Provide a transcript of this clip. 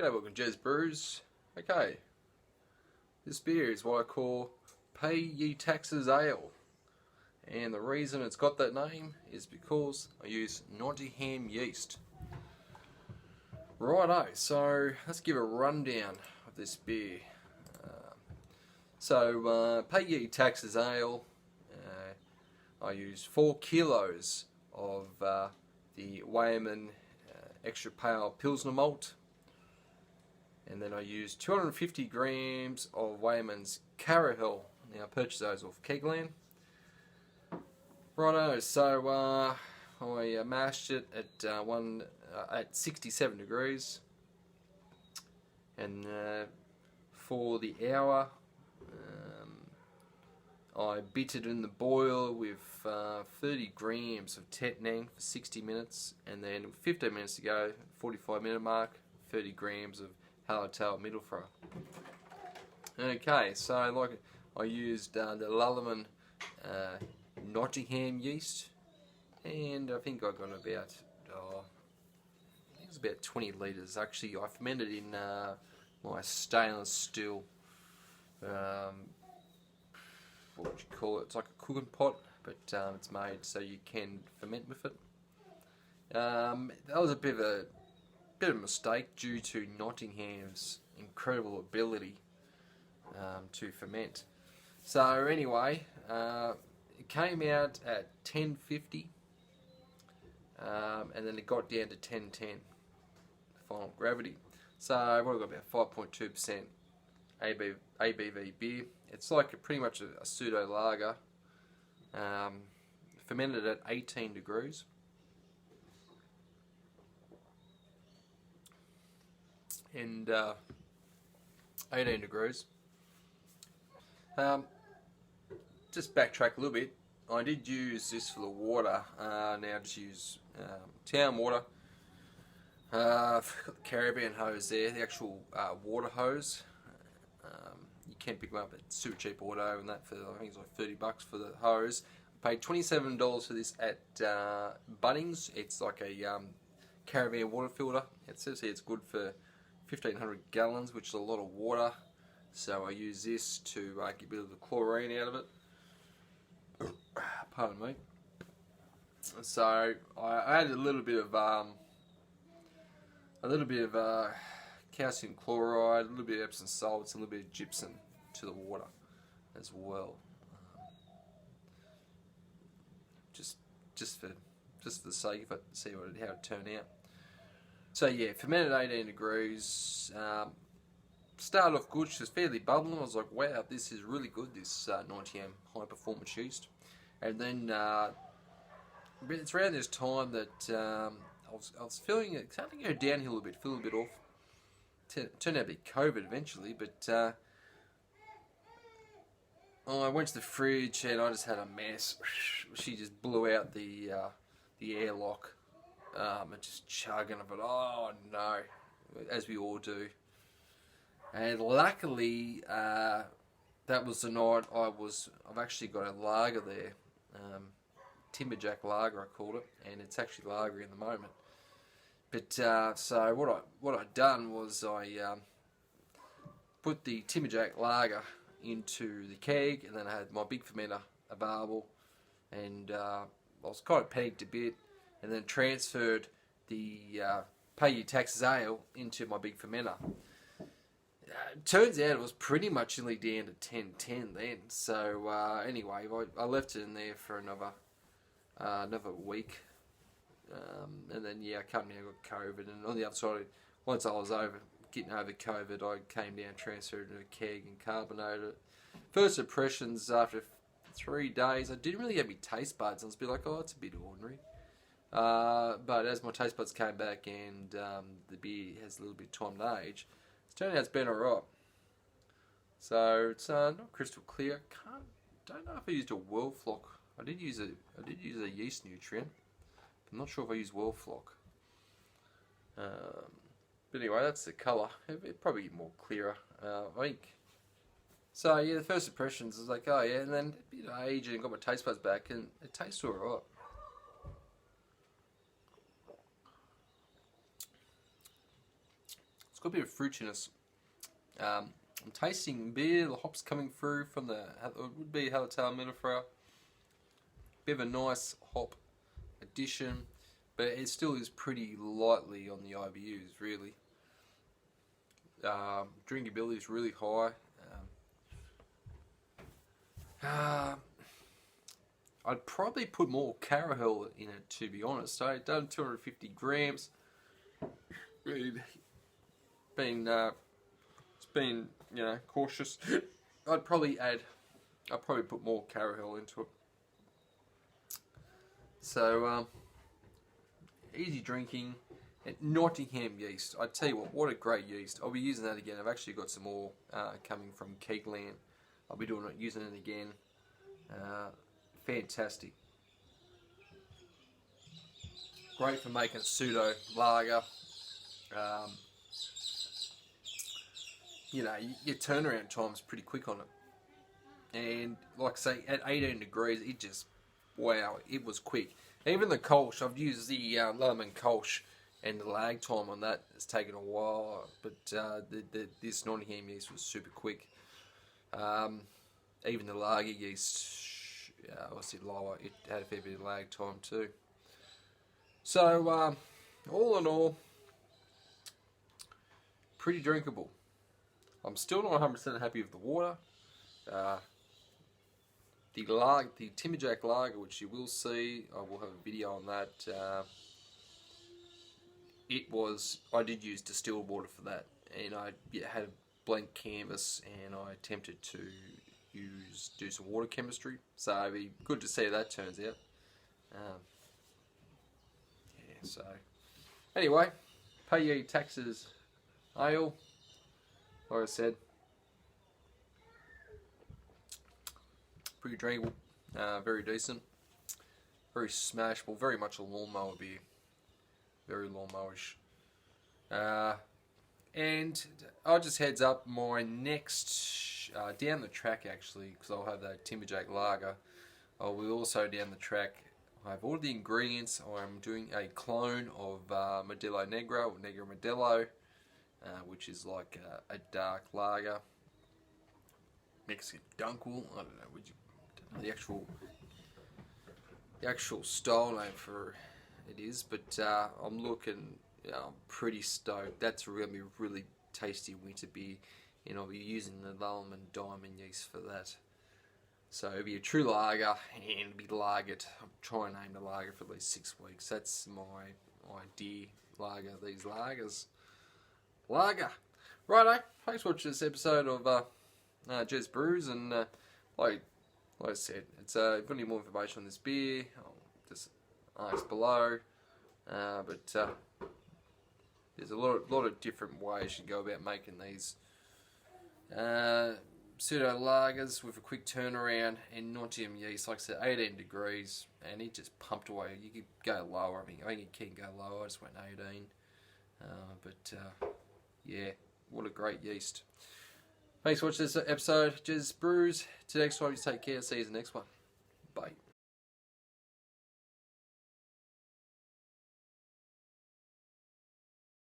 G'day, welcome to Gez Brews. Okay, this beer is what I call Pay Ye Taxes Ale. And the reason it's got that name is because I use Nottingham yeast. Righto, so let's give a rundown of this beer. Pay Ye Taxes Ale, I use 4 kilos of the Weyermann Extra Pale Pilsner malt. And then I use 250 grams of Weymann's Carahel. Now I purchased those off Kegland. Righto, so I mashed it at 67 degrees, and for the hour I bittered in the boil with 30 grams of Tetnang for 60 minutes, and then 15 minutes to go, 45-minute mark, 30 grams of Hallertau Mittelfrüh. Okay, so like I used the Lullerman Nottingham yeast, and I think I got about I think it was about 20 litres. Actually, I fermented in my stainless steel. What would you call it? It's like a cooking pot, but it's made so you can ferment with it. That was a bit of a mistake due to Nottingham's incredible ability to ferment. So anyway, it came out at 1050, and then it got down to 1010, final gravity. So I've got about 5.2% ABV beer. It's like pretty much a pseudo lager, fermented at 18 degrees. And 18 degrees. Just backtrack a little bit. I did use this for the water. Now I just use town water. I've got the Caribbean hose there, the actual water hose. You can pick them up at Super Cheap Auto, and that for I think it's like $30 for the hose. I paid $27 for this at Bunnings. It's like a Caribbean water filter. It says here it's good for 1,500 gallons, which is a lot of water. So I use this to get a bit of the chlorine out of it. Pardon me. So I added a little bit of calcium chloride, a little bit of Epsom salts, and a little bit of gypsum to the water as well. Just for the sake of it, see how it turned out. So yeah, fermented 18 degrees. Started off good. She was fairly bubbling. I was like, wow, this is really good, this Nottingham high performance yeast. And then it's around this time that I was feeling it starting to go downhill a bit, feel a bit off. Turned out to be COVID eventually, but I went to the fridge and I just had a mess. She just blew out the airlock. And just chugging of it. Oh no, as we all do. And luckily, that was the night I've actually got a lager there, Timberjack lager I called it, and it's actually lager in the moment. But so what I'd done was I put the Timberjack lager into the keg, and then I had my big fermenter available, and I was kind of panicked a bit. And then transferred the Pay Ye Taxes Ale into my big fermenter. Turns out it was pretty much only down to 10:10 then. So anyway, I left it in there for another week, and then yeah, I come down, got COVID, and on the other side, once I was getting over COVID, I came down, transferred it into a keg, and carbonated it. First impressions after 3 days, I didn't really have any taste buds. I was a bit like, oh, it's a bit ordinary. But as my taste buds came back and the beer has a little bit of time to age, it's turned out it's been alright. So it's not crystal clear. Don't know if I used a World Flock. I did use a yeast nutrient. I'm not sure if I used World Flock. But anyway, that's the colour. It'd probably be more clearer. I think. So yeah, the first impressions was like, oh yeah, and then a bit of age and got my taste buds back, and it tastes alright. got a bit of fruitiness. I'm tasting beer, the hops coming through from the, it would be Hallertau Mittelfrau. Bit of a nice hop addition, but it still is pretty lightly on the IBUs, really. Drinkability is really high. I'd probably put more Carahel in it, to be honest. So I've done 250 grams. It's been cautious. I'd probably put more Carahel into it. So easy drinking. Nottingham yeast. I tell you what a great yeast. I'll be using that again. I've actually got some more coming from Kegland. I'll be using it again. Fantastic. Great for making pseudo lager. Your turnaround time's pretty quick on it. And like I say, at 18 degrees, it was quick. Even the Kolsch, I've used the lemon Kolsch, and the lag time on that has taken a while, but this Nottingham yeast was super quick. Even the lager yeast, obviously lower, it had a fair bit of lag time too. So, all in all, pretty drinkable. I'm still not 100% happy with the water. The Timberjack lager, which you will see, I will have a video on that. I did use distilled water for that, and I had a blank canvas, and I attempted to do some water chemistry. So it'd be good to see how that turns out. So anyway, pay your taxes, ale. Like I said, pretty drinkable, very decent, very smashable, very much a lawnmower beer, very lawnmowerish. And I'll just heads up, my next, down the track actually, because I'll have that Timberjack lager, I will also down the track, I have all the ingredients. I'm doing a clone of Modelo Negro, or Negro Modelo, which is like a dark lager, Mexican Dunkel, I don't know, the actual style name for it is, but I'm looking, I'm pretty stoked. That's going to be a really tasty winter beer, and I'll be using the Lulleman Diamond yeast for that. So it'll be a true lager, and it'll be lagered. I'm trying to aim the lager for at least 6 weeks. That's my idea, lager, these lagers. Lager. Righto, thanks for watching this episode of Gez Brews, and like I said, if you've got any more information on this beer, I'll just ask below. But there's a lot of different ways you can go about making these pseudo lagers with a quick turnaround, and Nottingham yeast, like I said, 18 degrees, and it just pumped away. You could go lower. I think you can go lower. I just went 18. Yeah, what a great yeast. Thanks for watching this episode, Gez Brews. Till next time, you take care. See you in the next one. Bye.